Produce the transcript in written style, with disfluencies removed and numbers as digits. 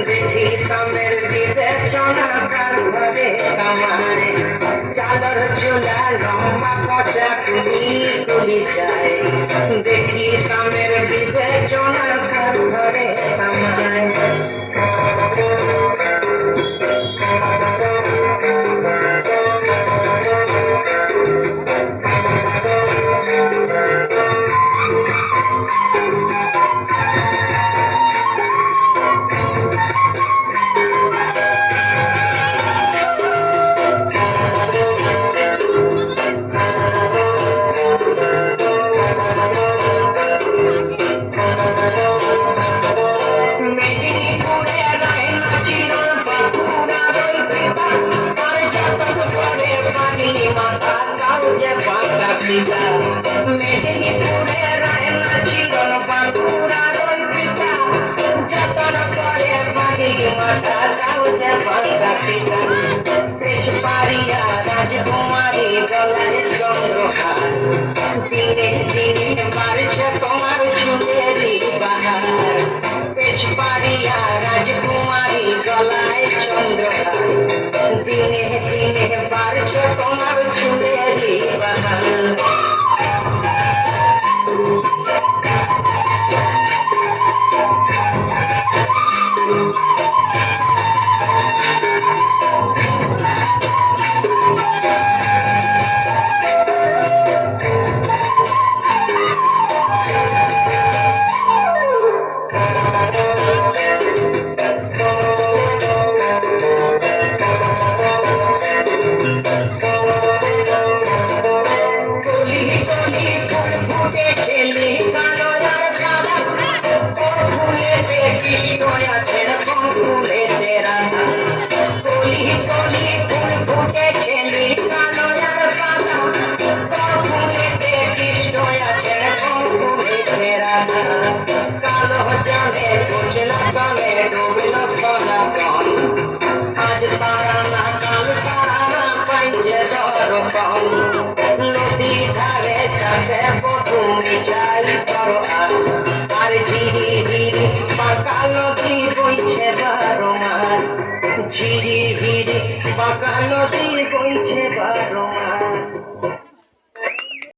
দেখি সামের বিবেচনা কার ঘরে কামায় চাদর চুলা লম্বা কচা তুলি তুলি যায় দেখি সামের বিবেচনা কার ঘরে কামায় রাজকুমারী গলায় চন্দ্রহার দিনে দিনে বাড়ছে তোমার চুলেরই বাহার পেছ পারিয়া রাজকুমারী গলায় চন্দ্রহার দিনে দিনে বাড়ছে তোমার চুলেরই বাহার নদী ধারে চাষে তুমি চাই করো আর ঝিরি ঝিরি পাকা নদী বইছে বারো মাস ঝিরি ঝিরি পাকা নদী বইছে বারো